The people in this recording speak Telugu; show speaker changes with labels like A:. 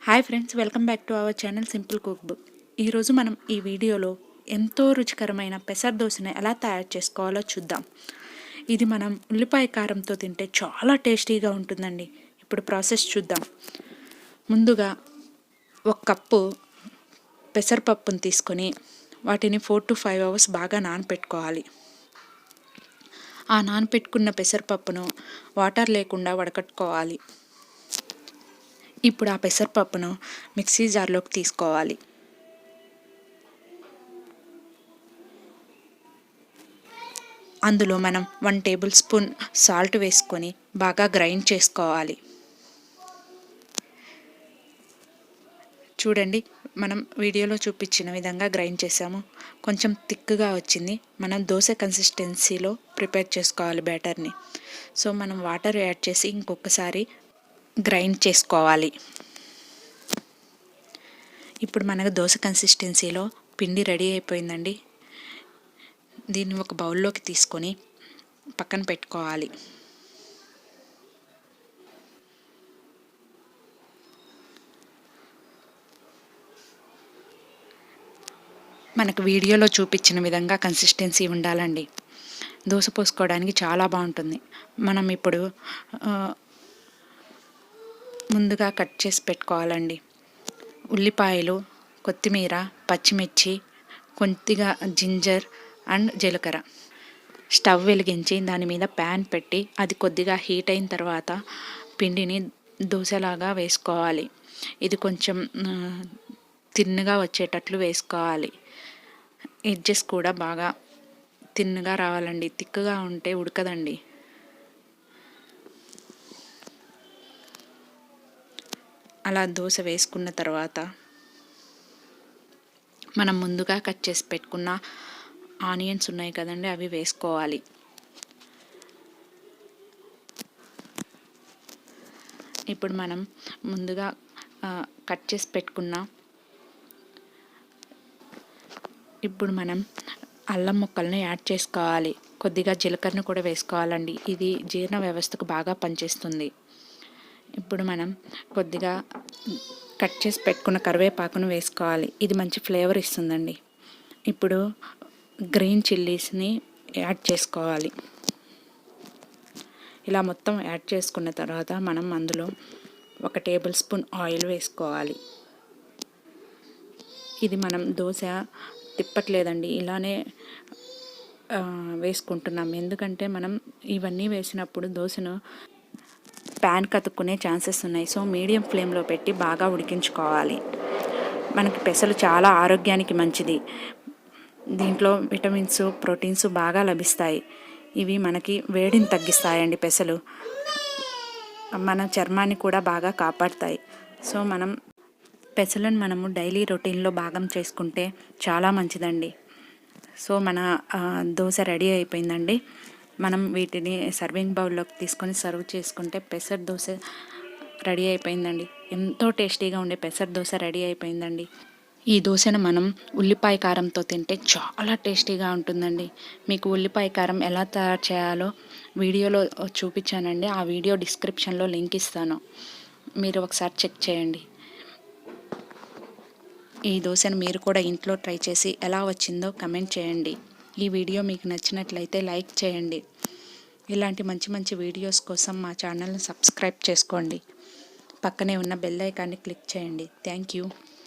A: Hi friends, welcome back to our channel simple cook book. ఈరోజు మనం ఈ వీడియోలో ఎంతో రుచికరమైన పెసర్ దోశని ఎలా తయారు చేసుకోవాలో చూద్దాం. ఇది మనం ఉల్లిపాయ కారంతో తింటే చాలా టేస్టీగా ఉంటుందండి. ఇప్పుడు ప్రాసెస్ చూద్దాం. ముందుగా 1 కప్పు పెసరపప్పును తీసుకొని వాటిని 4 to 5 అవర్స్ బాగా నానపెట్టుకోవాలి. ఆ నానపెట్టుకున్న పెసరపప్పును వాటర్ లేకుండా వడకట్టుకోవాలి. ఇప్పుడు ఆ పెసరపప్పును మిక్సీ జార్లోకి తీసుకోవాలి. అందులో మనం 1 టేబుల్ స్పూన్ సాల్ట్ వేసుకొని బాగా గ్రైండ్ చేసుకోవాలి. చూడండి, మనం వీడియోలో చూపించిన విధంగా గ్రైండ్ చేసాము. కొంచెం థిక్గా వచ్చింది. మనం దోశ కన్సిస్టెన్సీలో ప్రిపేర్ చేసుకోవాలి బ్యాటర్ని. సో మనం వాటర్ యాడ్ చేసి ఇంకొకసారి గ్రైండ్ చేసుకోవాలి. ఇప్పుడు మనకు దోశ కన్సిస్టెన్సీలో పిండి రెడీ అయిపోయిందండి. దీన్ని ఒక బౌల్లోకి తీసుకొని పక్కన పెట్టుకోవాలి. మనకు వీడియోలో చూపించిన విధంగా కన్సిస్టెన్సీ ఉండాలండి. దోశ పోసుకోవడానికి చాలా బాగుంటుంది. మనం ఇప్పుడు ముందుగా కట్ చేసి పెట్టుకోవాలండి. ఉల్లిపాయలు, కొత్తిమీర, పచ్చిమిర్చి, కొద్దిగా జింజర్ అండ్ జీలకర్ర. స్టవ్ వెలిగించి దాని మీద ప్యాన్ పెట్టి అది కొద్దిగా హీట్ అయిన తర్వాత పిండిని దోశలాగా వేసుకోవాలి. ఇది కొంచెం తిన్నగా వచ్చేటట్లు వేసుకోవాలి. ఎడ్జెస్ కూడా బాగా తిన్నగా రావాలండి. తిక్కుగా ఉంటే ఉడకదండి. అలా దోశ వేసుకున్న తర్వాత మనం ముందుగా కట్ చేసి పెట్టుకున్న ఆనియన్స్ ఉన్నాయి కదండి, అవి వేసుకోవాలి. ఇప్పుడు మనం ముందుగా కట్ చేసి పెట్టుకున్న అల్లం ముక్కల్ని యాడ్ చేసుకోవాలి. కొద్దిగా జీలకర్రను కూడా వేసుకోవాలండి. ఇది జీర్ణ వ్యవస్థకు బాగా పనిచేస్తుంది. ఇప్పుడు మనం కొద్దిగా కట్ చేసి పెట్టుకున్న కరివేపాకును వేసుకోవాలి. ఇది మంచి ఫ్లేవర్ ఇస్తుందండి. ఇప్పుడు గ్రీన్ చిల్లీస్ని యాడ్ చేసుకోవాలి. ఇలా మొత్తం యాడ్ చేసుకున్న తర్వాత మనం అందులో 1 టేబుల్ స్పూన్ ఆయిల్ వేసుకోవాలి. ఇది మనం దోశ తిప్పట్లేదండి, ఇలానే వేసుకుంటున్నాం. ఎందుకంటే మనం ఇవన్నీ వేసినప్పుడు దోశను ప్యాన్ కతుక్కునే ఛాన్సెస్ ఉన్నాయి. సో మీడియం ఫ్లేమ్లో పెట్టి బాగా ఉడికించుకోవాలి. మనకి పెసలు చాలా ఆరోగ్యానికి మంచిది. దీంట్లో విటమిన్స్, ప్రోటీన్స్ బాగా లభిస్తాయి. ఇవి మనకి వేడిని తగ్గిస్తాయండి. పెసలు మన చర్మాన్ని కూడా బాగా కాపాడుతాయి. సో పెసలను మనము డైలీ రొటీన్లో భాగం చేసుకుంటే చాలా మంచిదండి. సో మన దోశ రెడీ అయిపోయిందండి. మనం వీటిని సర్వింగ్ బౌల్లోకి తీసుకొని సర్వ్ చేసుకుంటే పెసర్ దోశ రెడీ అయిపోయిందండి. ఎంతో టేస్టీగా ఉండే పెసర్ దోశ రెడీ అయిపోయిందండి. ఈ దోశను మనం ఉల్లిపాయ కారంతో తింటే చాలా టేస్టీగా ఉంటుందండి. మీకు ఉల్లిపాయ కారం ఎలా తయారు చేయాలో వీడియోలో చూపించానండి. ఆ వీడియో డిస్క్రిప్షన్లో లింక్ ఇస్తాను, మీరు ఒకసారి చెక్ చేయండి. ఈ దోశను మీరు కూడా ఇంట్లో ట్రై చేసి ఎలా వచ్చిందో కమెంట్ చేయండి. ఈ వీడియో మీకు నచ్చినట్లయితే లైక్ చేయండి. ఇలాంటి మంచి మంచి వీడియోస్ కోసం మా ఛానల్ని సబ్స్క్రైబ్ చేసుకోండి. పక్కనే ఉన్న బెల్ ఐకాన్ని క్లిక్ చేయండి. Thank you.